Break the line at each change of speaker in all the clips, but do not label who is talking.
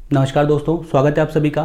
नमस्कार दोस्तों, स्वागत है आप सभी का।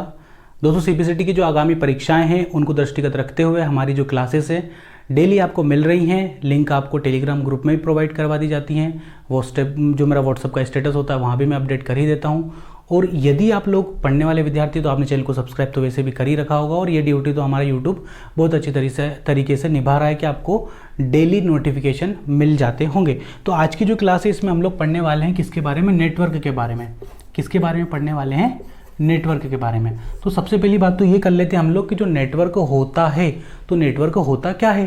दोस्तों, सीपीसीटी की जो आगामी परीक्षाएं हैं उनको दृष्टिगत रखते हुए हमारी जो क्लासेस हैं डेली आपको मिल रही हैं। लिंक आपको टेलीग्राम ग्रुप में भी प्रोवाइड करवा दी जाती हैं। वो स्टेप जो मेरा व्हाट्सअप का स्टेटस होता है वहाँ भी मैं अपडेट कर ही देता हूँ। और यदि आप लोग पढ़ने वाले विद्यार्थी तो आपने चैनल को सब्सक्राइब तो वैसे भी कर ही रखा होगा। और ये ड्यूटी तो हमारा यूट्यूब बहुत अच्छी तरीके से निभा रहा है कि आपको डेली नोटिफिकेशन मिल जाते होंगे। तो आज की जो क्लास है इसमें हम लोग पढ़ने वाले हैं किसके बारे में? नेटवर्क के बारे में। किसके बारे में पढ़ने वाले हैं? नेटवर्क के बारे में। तो सबसे पहली बात तो ये कर लेते हैं हम लोग कि जो नेटवर्क होता है तो नेटवर्क होता क्या है।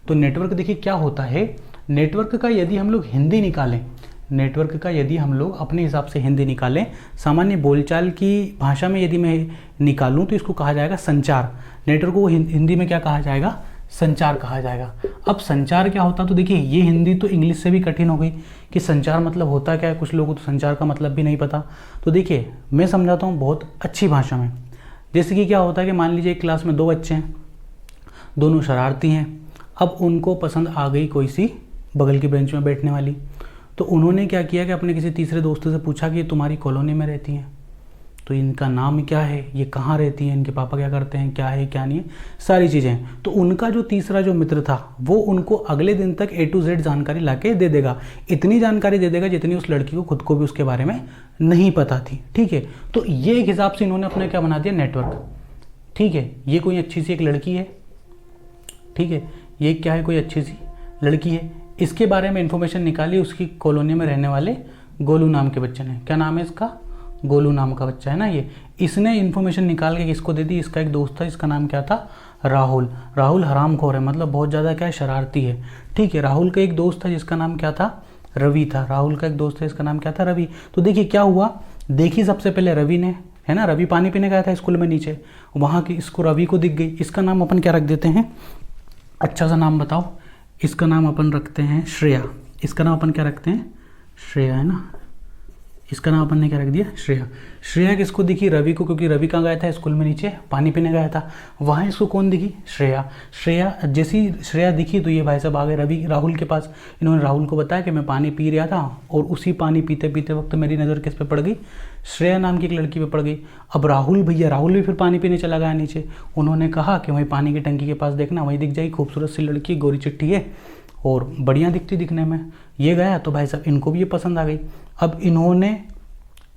तो नेटवर्क देखिए क्या होता है। नेटवर्क का यदि हम लोग हिंदी निकालें, नेटवर्क का यदि हम लोग अपने हिसाब से हिंदी निकालें, सामान्य बोलचाल की भाषा में यदि मैं निकालूं तो इसको कहा जाएगा संचार। नेटवर्क को हिंदी में क्या कहा जाएगा? संचार कहा जाएगा। अब संचार क्या होता, तो देखिए ये हिंदी तो इंग्लिश से भी कठिन हो गई कि संचार मतलब होता क्या है। कुछ लोगों को तो संचार का मतलब भी नहीं पता। तो देखिए मैं समझाता हूँ बहुत अच्छी भाषा में। जैसे कि क्या होता है कि मान लीजिए एक क्लास में दो बच्चे हैं, दोनों शरारती हैं। अब उनको पसंद आ गई कोई सी बगल की बेंच में बैठने वाली। तो उन्होंने क्या किया कि अपने किसी तीसरे दोस्त से पूछा कि ये तुम्हारी कॉलोनी में रहती हैं, तो इनका नाम क्या है, ये कहाँ रहती हैं, इनके पापा क्या करते हैं, क्या है क्या नहीं है, सारी चीज़ें। तो उनका जो तीसरा जो मित्र था वो उनको अगले दिन तक A to Z जानकारी लाके दे देगा। इतनी जानकारी दे देगा जितनी उस लड़की को खुद को भी उसके बारे में नहीं पता थी। ठीक है, तो ये एक हिसाब से इन्होंने अपना क्या बना दिया? नेटवर्क। ठीक है, ये कोई अच्छी सी एक लड़की है। ठीक है, ये क्या है? कोई अच्छी सी लड़की है। इसके बारे में इंफॉर्मेशन निकाली उसकी कॉलोनी में रहने वाले गोलू नाम के बच्चे ने। क्या नाम है इसका? गोलू नाम का बच्चा है ना ये। इसने इन्फॉर्मेशन निकाल के किसको दे दी? इसका एक दोस्त था, इसका नाम क्या था? राहुल। राहुल हरामखोर है, मतलब बहुत ज़्यादा क्या है? शरारती है। ठीक है, राहुल का एक दोस्त था जिसका नाम क्या था? रवि था। राहुल का एक दोस्त है, इसका नाम क्या था? रवि। तो देखिए क्या हुआ, देखिए सबसे पहले रवि ने, है ना, रवि पानी पीने गया था स्कूल में नीचे, वहाँ की इसको रवि को दिख गई। इसका नाम अपन क्या रख देते हैं? अच्छा सा नाम बताओ। इसका नाम अपन रखते हैं श्रेया। इसका नाम अपन क्या रखते हैं? श्रेया, है ना। इसका नाम अपन ने क्या रख दिया? श्रेया। श्रेया किसको दिखी? रवि को, क्योंकि रवि कहाँ गया था? स्कूल में नीचे पानी पीने गया था, वहाँ इसको कौन दिखी? श्रेया। श्रेया जैसी श्रेया दिखी तो ये भाई साहब आ गए रवि राहुल के पास। इन्होंने राहुल को बताया कि मैं पानी पी रहा था और उसी पानी पीते पीते वक्त मेरी नज़र किस पे पड़ गई? श्रेया नाम की एक लड़की पे पड़ गई। अब राहुल भी फिर पानी पीने चला गया नीचे। उन्होंने कहा कि वहीं पानी की टंकी के पास देखना, वहीं दिख जाएगी खूबसूरत सी लड़की, गोरी चिट्ठी है और बढ़िया दिखती दिखने में। ये गया तो भाई साहब इनको भी ये पसंद आ गई। अब इन्होंने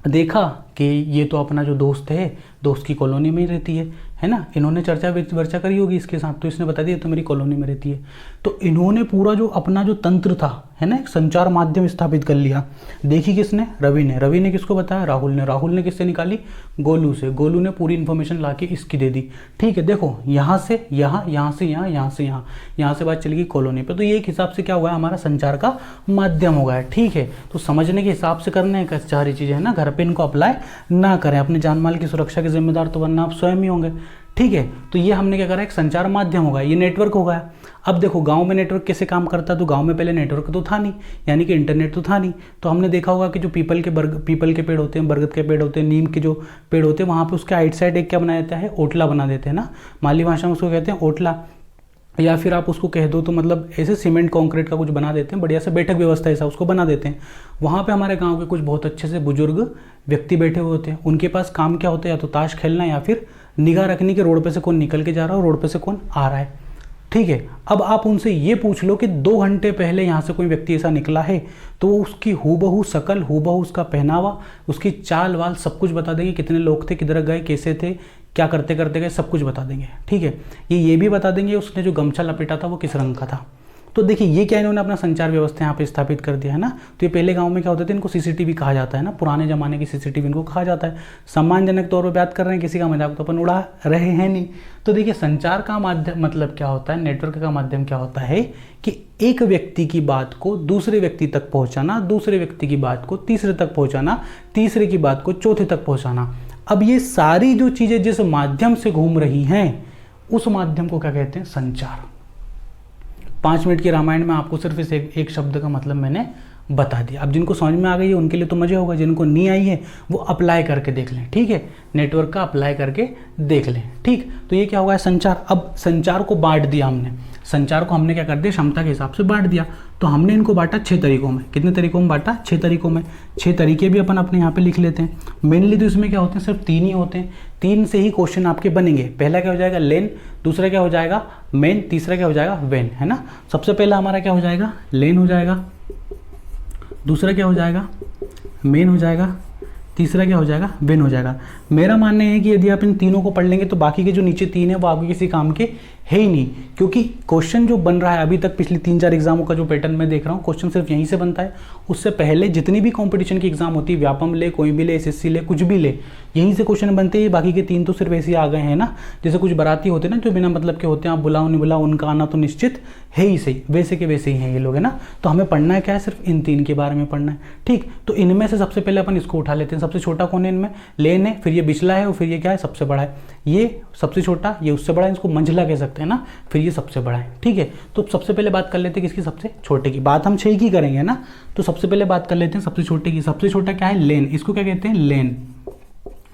देखा कि ये तो अपना जो दोस्त है, दोस्त की कॉलोनी में ही रहती है ना। इन्होंने चर्चा वर्चा करी होगी इसके साथ, तो इसने बता दिया तो मेरी कॉलोनी में रहती है। तो इन्होंने पूरा जो अपना जो तंत्र था, है ना, एक संचार माध्यम स्थापित कर लिया। देखी किसने? रवि ने। रवि ने किसको बताया? राहुल ने। राहुल ने किससे निकाली? गोलू से। गोलू ने पूरी इन्फॉर्मेशन ला के इसकी दे दी। ठीक है, देखो यहाँ से यहाँ, यहाँ से यहाँ, यहाँ से यहाँ, यहाँ से बात चलेगी कॉलोनी पे। तो ये एक हिसाब से क्या हुआ है? हमारा संचार का माध्यम हो गया है। ठीक है, तो समझने के हिसाब से करने का सारी चीज़ें, है ना, घर पे इनको अप्लाई ना करें। अपने जान माल की सुरक्षा के जिम्मेदार तो बनना आप स्वयं ही होंगे। ठीक है, तो ये हमने क्या करा? एक संचार माध्यम होगा, ये नेटवर्क होगा। अब देखो गांव में नेटवर्क कैसे काम करता है, तो गांव में पहले नेटवर्क तो था नहीं, यानी कि इंटरनेट तो था नहीं। तो हमने देखा होगा कि जो पीपल के पेड़ होते हैं, बरगद के पेड़ होते हैं, नीम के जो पेड़ होते हैं, वहाँ पे उसके आइट साइड एक क्या बनाया जाता है? ओटला बना देते हैं ना। माली भाषा में उसको कहते हैं ओटला, या फिर आप उसको कह दो तो मतलब ऐसे सीमेंट कंक्रीट का कुछ बना देते हैं, बढ़िया से बैठक व्यवस्था ऐसा उसको बना देते हैं। वहाँ पे हमारे गांव के कुछ बहुत अच्छे से बुजुर्ग व्यक्ति बैठे हुए होते हैं। उनके पास काम क्या होता है? या तो ताश खेलना या फिर निगाह रखनी कि रोड पे से कौन निकल के जा रहा है और रोड पे से कौन आ रहा है। ठीक है, अब आप उनसे ये पूछ लो कि 2 घंटे पहले यहाँ से कोई व्यक्ति ऐसा निकला है, तो वो उसकी हूबहू शकल, हूबहू उसका पहनावा, उसकी चाल वाल सब कुछ बता देंगे। कितने लोग थे, किधर गए, कैसे थे, क्या करते करते गए, सब कुछ बता देंगे। ठीक है, ये भी बता देंगे उसने जो गमछा लपेटा था वो किस रंग का था। तो देखिए ये क्या इन्होंने अपना संचार व्यवस्था यहाँ पे स्थापित कर दिया है ना। तो ये पहले गांव में क्या होते थे, इनको सीसीटीवी कहा जाता है ना, पुराने जमाने की सीसीटीवी इनको कहा जाता है। सम्मानजनक तौर पर बात कर रहे हैं, किसी का मजाक तो अपन उड़ा रहे हैं नहीं। तो देखिए संचार का माध्यम मतलब क्या होता है, नेटवर्क का माध्यम क्या होता है कि एक व्यक्ति की बात को दूसरे व्यक्ति तक पहुँचाना, दूसरे व्यक्ति की बात को तीसरे तक पहुँचाना, तीसरे की बात को चौथे तक पहुँचाना। अब ये सारी जो चीज़ें जिस माध्यम से घूम रही हैं उस माध्यम को क्या कहते हैं? संचार। 5 मिनट की रामायण में आपको सिर्फ इस एक शब्द का मतलब मैंने बता दिया। अब जिनको समझ में आ गई है उनके लिए तो मज़ा होगा, जिनको नहीं आई है वो अप्लाई करके देख लें, ठीक है, नेटवर्क का अप्लाई करके देख लें, ठीक। तो ये क्या होगा, संचार। अब संचार को बांट दिया हमने, संचार को हमने क्या कर दिया, क्षमता के हिसाब से बांट दिया। तो हमने इनको बांटा 6 तरीकों में। कितने तरीकों में बांटा, 6 तरीकों में। 6 तरीके भी अपन अपने यहाँ पे लिख लेते हैं। मेनली तो इसमें क्या होते हैं, सिर्फ 3 ही होते हैं। 3 से ही क्वेश्चन आपके बनेंगे। पहला क्या हो जाएगा, लेन, दूसरा क्या हो जाएगा, मेन, तीसरा क्या हो जाएगा, वेन, है ना। सबसे पहला हमारा क्या हो जाएगा, लेन हो जाएगा, दूसरा क्या हो जाएगा, मेन हो जाएगा, तीसरा क्या हो जाएगा, वेन हो जाएगा। मेरा मानना है कि यदि आप इन तीनों को पढ़ लेंगे तो बाकी के जो नीचे 3 है वो आपके किसी काम के है ही नहीं, क्योंकि क्वेश्चन जो बन रहा है अभी तक पिछली 3-4 एग्जामों का जो पैटर्न मैं देख रहा हूँ, क्वेश्चन सिर्फ यहीं से बनता है। उससे पहले जितनी भी कंपटीशन की एग्जाम होती है, व्यापम ले, कोई भी ले, एसएससी ले, कुछ भी ले, यहीं से क्वेश्चन बनते हैं। बाकी के 3 तो सिर्फ ऐसे ही आ गए हैं ना, जैसे कुछ बाराती होते हैं ना जो बिना मतलब के होते हैं, आप बुलाओ नहीं बुलाओ उनका आना तो निश्चित है ही सही, वैसे के वैसे ही हैं ये लोग, है ना। तो हमें पढ़ना है क्या है, सिर्फ इन 3 के बारे में पढ़ना है, ठीक। तो इनमें से सबसे पहले अपन इसको उठा लेते हैं। सबसे छोटा कौन है इनमें, लेन है, फिर ये बिचला है और फिर ये क्या है, सबसे बड़ा है। ये सबसे छोटा, ये उससे बड़ा है, इसको मंझला कह सकते हैं ना, फिर ये सबसे बड़ा है, ठीक है। तो सबसे पहले बात कर लेते हैं किसकी, सबसे छोटे की। बात हम 6 की करेंगे ना, तो सबसे पहले बात कर लेते हैं सबसे छोटे की। सबसे छोटा क्या है, लेन। इसको क्या कहते हैं, लेन।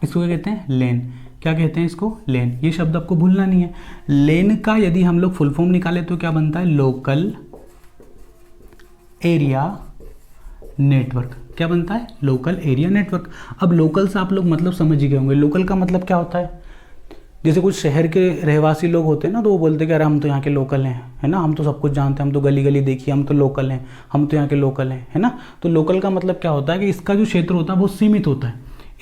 इसको क्या कहते हैं, लेन। क्या कहते हैं इसको, लेन। ये शब्द आपको भूलना नहीं है। लेन का यदि हम लोग फुल फॉर्म निकाले तो क्या बनता है, लोकल एरिया नेटवर्क। क्या बनता है, लोकल एरिया नेटवर्क। अब लोकल से आप लोग मतलब समझ ही गए होंगे। लोकल का मतलब क्या होता है, जैसे कुछ शहर के रहवासी लोग होते हैं ना, तो वो बोलते हैं कि अरे हम तो यहाँ के लोकल हैं, है ना, हम तो सब कुछ जानते हैं, हम तो गली गली देखिए, हम तो लोकल हैं, हम तो यहाँ के लोकल हैं, है ना। तो लोकल का मतलब क्या होता है कि इसका जो क्षेत्र होता है वो सीमित होता है,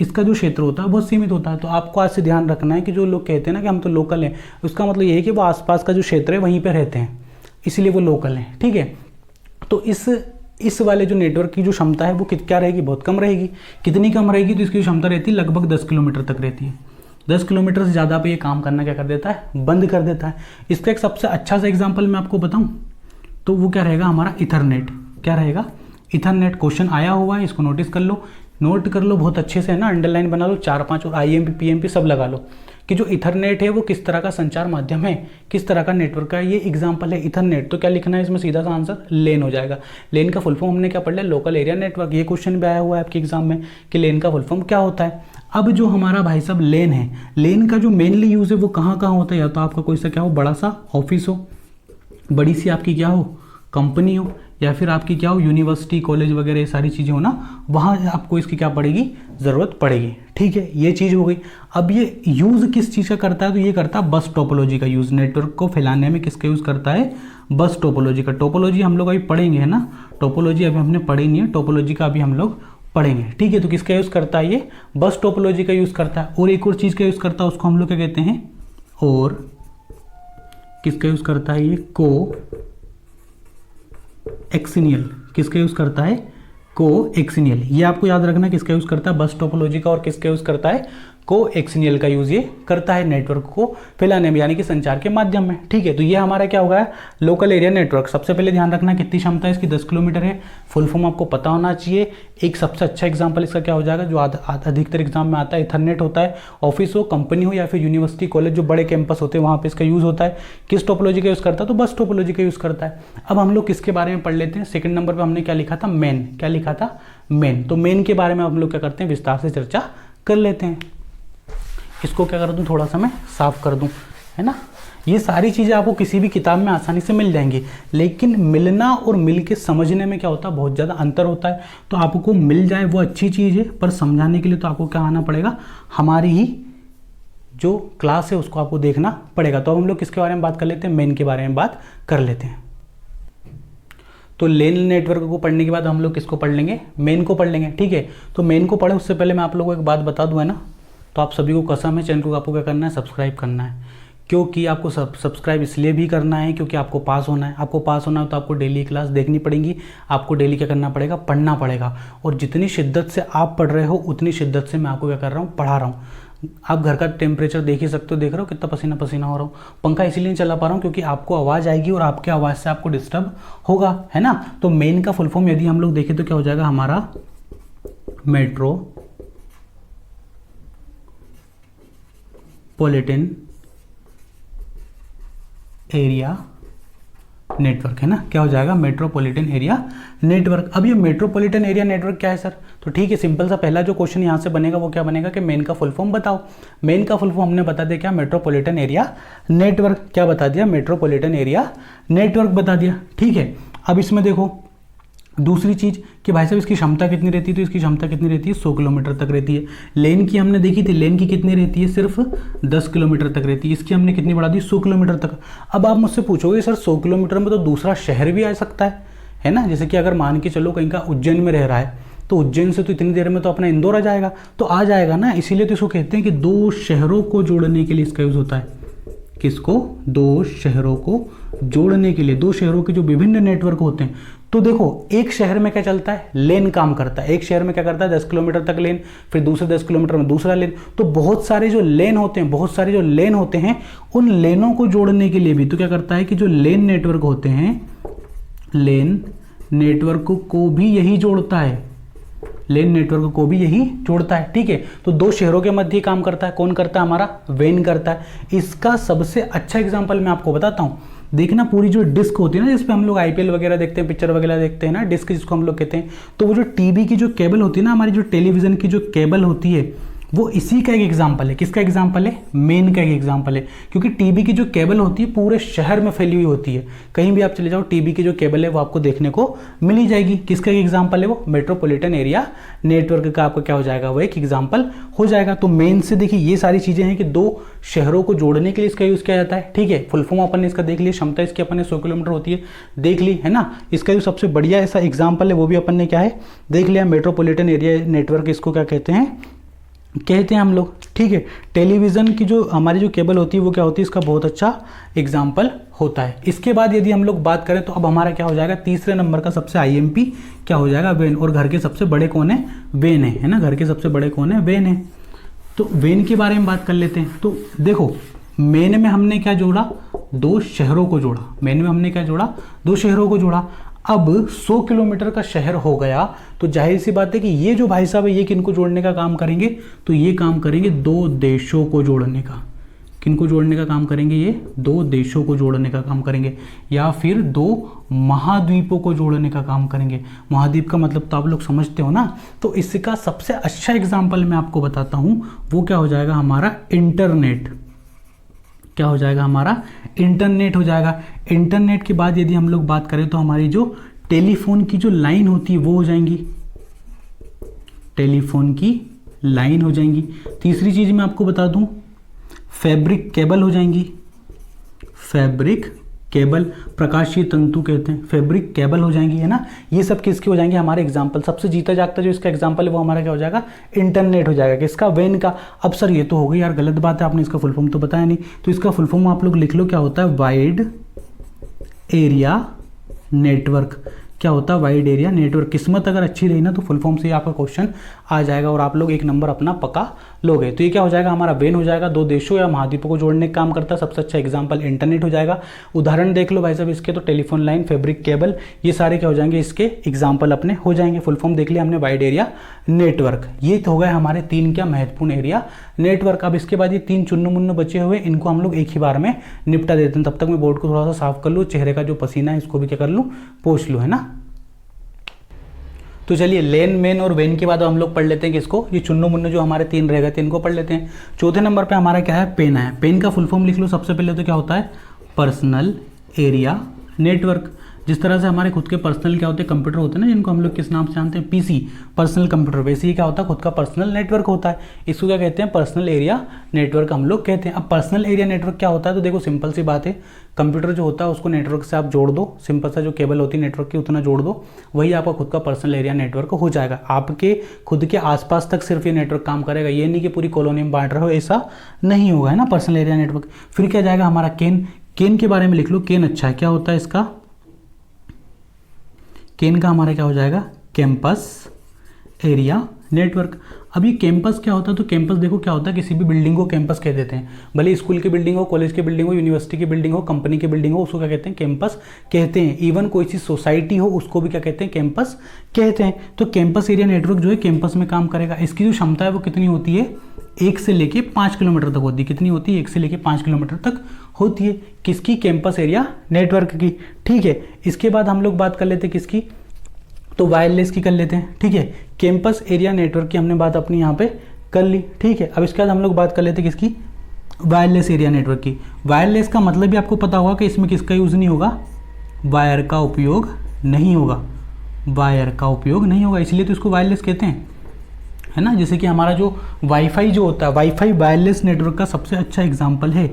इसका जो क्षेत्र होता है बहुत सीमित होता है। तो आपको आज से ध्यान रखना है कि जो लोग कहते हैं ना कि हम तो लोकल हैं, उसका मतलब ये है कि वो आसपास का जो क्षेत्र है वहीं पर रहते हैं, इसीलिए वो लोकल हैं, ठीक है। तो इस वाले जो नेटवर्क की जो क्षमता है वो क्या रहेगी, बहुत कम रहेगी। कितनी कम रहेगी, तो इसकी क्षमता रहती है लगभग 10 किलोमीटर तक रहती है। 10 किलोमीटर से ज़्यादा पे ये काम करना क्या कर देता है, बंद कर देता है। इसका एक सबसे अच्छा सा एग्जांपल मैं आपको बताऊं तो वो क्या रहेगा, हमारा इथरनेट। क्या रहेगा, इथरनेट। क्वेश्चन आया हुआ है, इसको नोटिस कर लो, नोट कर लो बहुत अच्छे से, है ना, अंडरलाइन बना लो, 4-5 और IMP PMP सब लगा लो कि जो इथरनेट है वो किस तरह का संचार माध्यम है, किस तरह का नेटवर्क है। ये एग्जांपल है इथरनेट। तो क्या लिखना है इसमें, सीधा सा आंसर लेन हो जाएगा। लेन का फुल फॉर्म हमने क्या पढ़ लिया, लोकल एरिया नेटवर्क। ये क्वेश्चन भी आया हुआ है आपके एग्जाम में कि लेन का फुल फॉर्म क्या होता है। अब जो हमारा भाई साहब लेन है, लेन का जो मेनली यूज़ है वो कहाँ कहाँ होता है, या तो आपका कोई सा क्या हो, बड़ा सा ऑफिस हो, बड़ी सी आपकी क्या हो, कंपनी हो, या फिर आपकी क्या हो, यूनिवर्सिटी कॉलेज वगैरह ये सारी चीज़ें हो ना, वहाँ आपको इसकी क्या पड़ेगी, ज़रूरत पड़ेगी, ठीक है। ये चीज़ हो गई। अब ये यूज़ किस चीज़ का करता है, तो ये करता है बस टोपोलॉजी का यूज़। नेटवर्क को फैलाने में किसका यूज़ करता है, बस टोपोलॉजी का। टोपोलॉजी हम लोग अभी पढ़ेंगे, है ना, टोपोलॉजी अभी हमने पढ़ी नहीं है, टोपोलॉजी का अभी हम लोग पढ़ेंगे, ठीक है। तो किसका यूज़ करता है, ये बस टोपोलॉजी का यूज़ करता है। और एक और चीज़ का यूज़ करता है, उसको हम लोग क्या कहते हैं, और किसका यूज़ करता है, ये को एक्सिनियल। किसका यूज़ करता है, को एक्सिनियल। ये आपको याद रखना किसका यूज़ करता है, बस टोपोलॉजी का, और किसका यूज़ करता है, को एक्सिनियल का यूज़ ये करता है नेटवर्क को फैलाने में, यानी कि संचार के माध्यम में, ठीक है। तो ये हमारा क्या होगा, लोकल एरिया नेटवर्क। सबसे पहले ध्यान रखना कितनी क्षमता है इसकी, 10 किलोमीटर है। फुल फॉर्म आपको पता होना चाहिए। एक सबसे अच्छा एग्जाम्पल इसका क्या हो जाएगा, जो अधिकतर एग्जाम में आता है, इथरनेट होता है। ऑफिस हो, कंपनी हो, या फिर यूनिवर्सिटी कॉलेज जो बड़े कैंपस होते हैं वहाँ पर इसका यूज़ होता है। किस टोपोलॉजी का यूज़ करता है, तो बस टोपोलॉजी का यूज़ करता है। अब हम लोग किसके बारे में पढ़ लेते हैं। सेकंड नंबर पर हमने क्या लिखा था, मेन। क्या लिखा था, मेन। तो मेन के बारे में हम लोग क्या करते हैं, विस्तार से चर्चा कर लेते हैं। इसको क्या कर दूं, थोड़ा सा मैं साफ कर दूं, है ना। ये सारी चीज़ें आपको किसी भी किताब में आसानी से मिल जाएंगी, लेकिन मिलना और मिल के समझने में क्या होता है, बहुत ज़्यादा अंतर होता है। तो आपको मिल जाए वो अच्छी चीज़ है, पर समझाने के लिए तो आपको क्या आना पड़ेगा, हमारी ही जो क्लास है उसको आपको देखना पड़ेगा। तो अब हम लोग किसके बारे में बात कर लेते हैं, मेन के बारे में बात कर लेते हैं। तो लेन नेटवर्क को पढ़ने के बाद हम लोग किसको पढ़ लेंगे, मेन को पढ़ लेंगे, ठीक है। तो मेन को पढ़े उससे पहले मैं आप लोगों को एक बात बता दूँ, है ना, तो आप सभी को कसम है, चैनल को आपको क्या करना है, सब्सक्राइब करना है। क्योंकि आपको सब्सक्राइब इसलिए भी करना है क्योंकि आपको पास होना है। आपको पास होना है तो आपको डेली क्लास देखनी पड़ेगी, आपको डेली क्या करना पड़ेगा, पढ़ना पड़ेगा। और जितनी शिद्दत से आप पढ़ रहे हो उतनी शिद्दत से मैं आपको क्या कर रहा हूँ, पढ़ा रहा हूँ। आप घर का टेम्परेचर देख ही सकते हो, देख रहे हो कितना पसीना पसीना हो रहा हूँ। पंखा इसीलिए नहीं चला पा रहा हूँ क्योंकि आपको आवाज़ आएगी और आपके आवाज़ से आपको डिस्टर्ब होगा, है ना। तो मेन का फुल फॉर्म यदि हम लोग देखें तो क्या हो जाएगा हमारा, मेट्रोपॉलिटन एरिया नेटवर्क, है ना, क्या हो जाएगा, मेट्रोपॉलिटन एरिया नेटवर्क। अब ये मेट्रोपॉलिटन एरिया नेटवर्क क्या है सर, तो ठीक है, सिंपल सा पहला जो क्वेश्चन यहाँ से बनेगा वो क्या बनेगा कि मेन का फुल फॉर्म बताओ। मेन का फुल फॉर्म हमने बता दिया क्या, मेट्रोपॉलिटन एरिया नेटवर्क। क्या बता दिया, मेट्रोपॉलिटन एरिया नेटवर्क बता दिया, ठीक है। अब इसमें देखो दूसरी चीज़ कि भाई साहब इसकी क्षमता कितनी रहती है, तो इसकी क्षमता कितनी रहती है, 100 किलोमीटर तक रहती है। लेन की हमने देखी थी, लेन की कितनी रहती है, सिर्फ 10 किलोमीटर तक रहती है। इसकी हमने कितनी बढ़ा दी, 100 किलोमीटर तक। अब आप मुझसे पूछोगे सर 100 किलोमीटर में तो दूसरा शहर भी आ सकता है ना, जैसे कि अगर मान के चलो कहीं का उज्जैन में रह रहा है तो उज्जैन से तो इतनी देर में तो अपना इंदौर आ जाएगा, तो आ जाएगा ना। इसीलिए तो इसको कहते हैं कि दो शहरों को जोड़ने के लिए इसका यूज़ होता है। किसको, दो शहरों को जोड़ने के लिए, दो शहरों के जो विभिन्न नेटवर्क होते हैं। तो देखो एक शहर में क्या चलता है, लेन काम करता है। एक शहर में क्या करता है, 10 किलोमीटर तक लेन, फिर दूसरे 10 किलोमीटर में दूसरा लेन। तो बहुत सारे जो लेन होते हैं, उन लेनों को जोड़ने के लिए भी तो क्या करता है कि जो लेन नेटवर्क होते हैं, लेन नेटवर्क को भी यही जोड़ता है, लेन नेटवर्क को भी यही जोड़ता है, ठीक है। तो दो शहरों के मध्य काम करता है, कौन करता है, हमारा वेन करता है। इसका सबसे अच्छा एग्जांपल मैं आपको बताता हूं। देखना पूरी जो डिस्क होती है ना, जिसपे हम लोग आईपीएल वगैरह देखते हैं, पिक्चर वगैरह देखते हैं ना, डिस्क जिसको हम लोग कहते हैं, तो वो जो टीवी की जो केबल होती है ना, हमारी जो टेलीविजन की जो केबल होती है, वो इसी का एक एग्जाम्पल है। किसका एग्जाम्पल है, मेन का एक एग्जाम्पल है। क्योंकि टीवी की जो केबल होती है पूरे शहर में फैली हुई होती है। कहीं भी आप चले जाओ टीवी की जो केबल है वो आपको देखने को मिल ही जाएगी। किसका एक एग्जाम्पल है वो, मेट्रोपॉलिटन एरिया नेटवर्क का आपका क्या हो जाएगा, वो एक एग्जाम्पल हो जाएगा। तो मेन से देखिए ये सारी चीजें हैं कि दो शहरों को जोड़ने के लिए इसका यूज किया जाता है, ठीक है। फुल फॉर्म अपन ने इसका देख लिया, क्षमता इसकी अपन ने 100 किलोमीटर होती है देख ली, है ना। इसका जो सबसे बढ़िया ऐसा एग्जाम्पल है वो भी अपन ने क्या है देख लिया, मेट्रोपॉलिटन एरिया नेटवर्क। इसको क्या कहते हैं हम लोग, ठीक है। टेलीविज़न की जो हमारी जो केबल होती है वो क्या होती है, इसका बहुत अच्छा एग्जाम्पल होता है। इसके बाद यदि हम लोग बात करें तो अब हमारा क्या हो जाएगा, तीसरे नंबर का सबसे आईएमपी क्या हो जाएगा, वेन। और घर के सबसे बड़े कौन है, वेन है ना, घर के सबसे बड़े कौन है, वेन है। तो वेन के बारे में बात कर लेते हैं। तो देखो मेन में हमने क्या जोड़ा, दो शहरों को जोड़ा। मेन में हमने क्या जोड़ा, दो शहरों को जोड़ा। अब 100 किलोमीटर का शहर हो गया तो जाहिर सी बात है कि ये जो भाई साहब है ये किनको जोड़ने का काम करेंगे, तो ये काम करेंगे दो देशों को जोड़ने का। किनको जोड़ने का काम करेंगे, ये दो देशों को जोड़ने का काम करेंगे, या फिर दो महाद्वीपों को जोड़ने का काम करेंगे। महाद्वीप का मतलब तो आप लोग समझते हो ना। तो इसका सबसे अच्छा एग्जाम्पल मैं आपको बताता हूं, वो क्या हो जाएगा, हमारा इंटरनेट। क्या हो जाएगा, हमारा इंटरनेट हो जाएगा। इंटरनेट के बाद यदि हम लोग बात करें तो हमारी जो टेलीफोन की जो लाइन होती है वो हो जाएंगी, टेलीफोन की लाइन हो जाएंगी। तीसरी चीज मैं आपको बता दूं, फैब्रिक केबल हो जाएंगी। फैब्रिक केबल, प्रकाशीय तंतु कहते हैं, फैब्रिक केबल हो जाएंगी, है ना। ये सब किसके हो जाएंगे, हमारे एग्जाम्पल। सबसे जीता जागता जो इसका एग्जाम्पल है वो हमारा क्या हो जाएगा, इंटरनेट हो जाएगा। किसका, वेन का। अब सर ये तो हो गई यार, गलत बात है, आपने इसका फुल फॉर्म तो बताया नहीं। तो इसका फुल फॉर्म आप लोग लिख लो, क्या होता है, वाइड एरिया नेटवर्क। क्या होता है, वाइड एरिया नेटवर्क। किस्मत अगर अच्छी रही ना तो फुल फॉर्म से ही आपका क्वेश्चन आ जाएगा और आप लोग एक नंबर अपना पका लोगे। तो ये क्या हो जाएगा, हमारा वेन हो जाएगा, दो देशों या महाद्वीपों को जोड़ने का काम करता है। सबसे अच्छा एग्जांपल इंटरनेट हो जाएगा। उदाहरण देख लो भाई साहब इसके, तो टेलीफोन लाइन, फैब्रिक केबल, ये सारे क्या हो जाएंगे, इसके एग्जाम्पल अपने हो जाएंगे। फुल फॉर्म देख लिया हमने, वाइड एरिया नेटवर्क। ये तो हो गए हमारे तीन क्या महत्वपूर्ण एरिया नेटवर्क। अब इसके बाद ये तीन चुन्नू मुन्नू बचे हुए, इनको हम लोग एक ही बार में निपटा देते हैं। तब तक मैं बोर्ड को थोड़ा सा साफ कर लूँ, चेहरे का जो पसीना है इसको भी क्या कर लूँ, पोंछ लूँ, है ना। तो चलिए लेन, मेन और वेन के बाद हम लोग पढ़ लेते हैं किसको, ये चुन्नू मुन्नू जो हमारे तीन रह गए थे इनको पढ़ लेते हैं। चौथे नंबर पे हमारा क्या है, पेन है। पेन का फुल फॉर्म लिख लो सबसे पहले, तो क्या होता है, पर्सनल एरिया नेटवर्क। जिस तरह से हमारे खुद के पर्सनल क्या होते हैं, कंप्यूटर होते हैं ना, जिनको हम लोग किस नाम से जानते हैं, पीसी, पर्सनल कंप्यूटर, वैसे ही क्या होता है, खुद का पर्सनल नेटवर्क होता है। इसको क्या कहते हैं, पर्सनल एरिया नेटवर्क हम लोग कहते हैं। अब पर्सनल एरिया नेटवर्क क्या होता है, तो देखो सिंपल सी बात है, कंप्यूटर जो होता है उसको नेटवर्क से आप जोड़ दो, सिंपल सा जो केबल होती है नेटवर्क की उतना जोड़ दो, वही आपका खुद का पर्सनल एरिया नेटवर्क हो जाएगा। आपके खुद के आसपास तक सिर्फ ये नेटवर्क काम करेगा, ये नहीं कि पूरी कॉलोनी में बांट रहे हो, ऐसा नहीं होगा, है ना, पर्सनल एरिया नेटवर्क। फिर क्या जाएगा हमारा केन। केन के बारे में लिख लो, केन अच्छा है, क्या होता है इसका, केन का हमारा क्या हो जाएगा, कैंपस एरिया नेटवर्क। अब ये कैंपस क्या होता है, तो कैंपस देखो क्या होता है, किसी भी बिल्डिंग को कैंपस कह देते हैं, भले स्कूल की बिल्डिंग हो, कॉलेज की बिल्डिंग हो, यूनिवर्सिटी की बिल्डिंग हो, कंपनी की बिल्डिंग हो, उसको क्या कहते हैं, कैंपस कहते हैं। इवन कोई सी सोसाइटी हो उसको भी क्या कहते हैं, कैंपस कहते हैं। तो कैंपस एरिया नेटवर्क जो है कैंपस में काम करेगा। इसकी जो क्षमता है वो कितनी होती है, 1 से लेके 5 किलोमीटर तक होती है। कितनी होती है, 1 से लेके 5 किलोमीटर तक होती है किसकी, कैंपस एरिया नेटवर्क की। ठीक है, इसके बाद हम लोग बात कर लेते हैं किसकी, तो वायरलेस की कर लेते हैं। ठीक है, कैंपस एरिया नेटवर्क की हमने बात अपनी यहाँ पे कर ली। ठीक है, अब इसके बाद हम लोग बात कर लेते हैं किसकी, वायरलेस एरिया नेटवर्क की। वायरलेस का मतलब भी आपको पता होगा कि इसमें किसका यूज़ नहीं होगा, वायर का उपयोग नहीं होगा, वायर का उपयोग नहीं होगा, इसलिए तो इसको वायरलेस कहते हैं, है ना। जैसे कि हमारा जो वाईफाई जो होता है, वाईफाई वायरलेस नेटवर्क का सबसे अच्छा एग्जाम्पल है,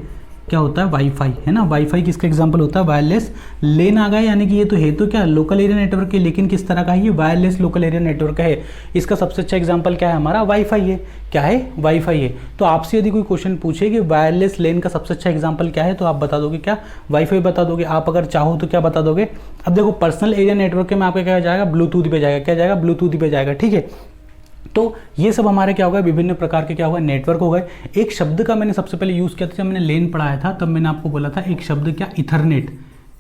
क्या होता है, वाईफाई, है ना। वाईफाई किसका एग्जांपल होता है, वायरलेस। लेन आ गया, यानी कि ये तो है तो क्या लोकल एरिया नेटवर्क है, लेकिन किस तरह का है, ये वायरलेस लोकल एरिया नेटवर्क है। इसका सबसे अच्छा एग्जांपल क्या है, हमारा वाईफाई है। क्या है, वाईफाई है। तो आपसे यदि कोई क्वेश्चन पूछे कि वायरलेस लेन का सबसे अच्छा एग्जाम्पल क्या है, तो आप बता दोगे क्या, वाईफाई बता दोगे। आप अगर चाहो तो क्या बता दोगे, अब देखो पर्सनल एरिया नेटवर्क में आपका क्या जाएगा, ब्लूटूथ पे जाएगा, क्या जाएगा, ब्लूटूथ पे जाएगा। ठीक है, तो ये सब हमारे क्या होगा, विभिन्न प्रकार के क्या होगा, नेटवर्क हो गए। एक शब्द का मैंने सबसे पहले यूज़ किया था, जब मैंने लेन पढ़ाया था तब मैंने आपको बोला था एक शब्द क्या, इथरनेट।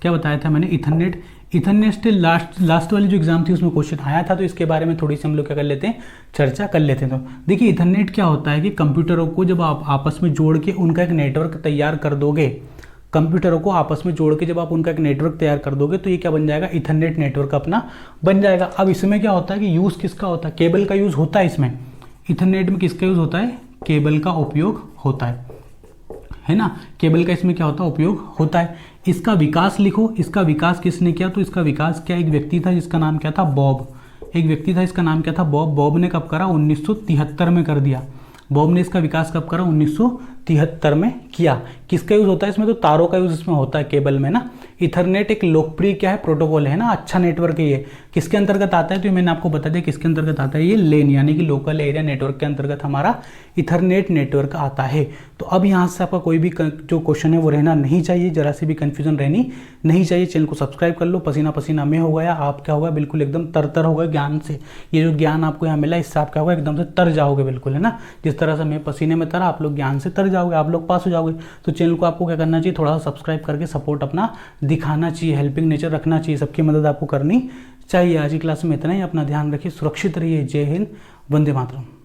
क्या बताया था मैंने, इथरनेट। इथरनेट से लास्ट वाली जो एग्जाम थी उसमें क्वेश्चन आया था, तो इसके बारे में थोड़ी सी हम लोग क्या कर लेते हैं, चर्चा कर लेते हैं। तो देखिए इथरनेट क्या होता है कि कंप्यूटरों को जब आप आपस में जोड़ के उनका एक नेटवर्क तैयार कर दोगे, कंप्यूटरों को आपस में जोड़ के जब आप उनका एक नेटवर्क तैयार कर दोगे तो ये क्या बन जाएगा, इथरनेट नेटवर्क अपना बन जाएगा। अब इसमें क्या होता है कि यूज़ किसका होता है, केबल का यूज़ होता है इसमें। इथरनेट में किसका यूज़ होता है, केबल का उपयोग होता है ना। केबल का इसमें क्या होता है, उपयोग होता है। इसका विकास लिखो, इसका विकास किसने किया, तो इसका विकास क्या, एक व्यक्ति था जिसका नाम क्या था, बॉब। एक व्यक्ति था इसका नाम क्या था, बॉब। बॉब ने कब करा, 1973 में कर दिया। बॉब ने इसका विकास कब करा, 1973 में किया। किसका यूज़ होता है इसमें, तो तारों का यूज़ इसमें होता है केबल में ना। इथरनेट एक लोकप्रिय क्या है, प्रोटोकॉल है ना, अच्छा नेटवर्क है ये। किसके अंतर्गत आता है, तो मैंने आपको बता दिया किसके अंतर्गत आता है, ये लेन यानी कि लोकल एरिया नेटवर्क के अंतर्गत हमारा इथरनेट नेटवर्क आता है। तो अब यहाँ से आपका कोई भी जो क्वेश्चन है वो रहना नहीं चाहिए, जरा सी भी कन्फ्यूजन रहनी नहीं चाहिए। चैनल को सब्सक्राइब कर लो, पसीना पसीना में हो गया, आप क्या होगा, बिल्कुल एकदम तरतर हो गए ज्ञान से। ये जो ज्ञान आपको यहाँ मिला इससे आप क्या होगा, एकदम से तर जाओगे बिल्कुल, है ना। जिस तरह से मैं पसीने में तरा, आप लोग ज्ञान से तर जाओगे, आप लोग पास हो जाओगे। तो चैनल को आपको क्या करना चाहिए, थोड़ा सा सब्सक्राइब करके सपोर्ट अपना दिखाना चाहिए, हेल्पिंग नेचर रखना चाहिए, सबकी मदद आपको करनी चाहिए। आज की क्लास में इतना ही, अपना ध्यान रखिए, सुरक्षित रहिए। जय हिंद, वंदे मातरम।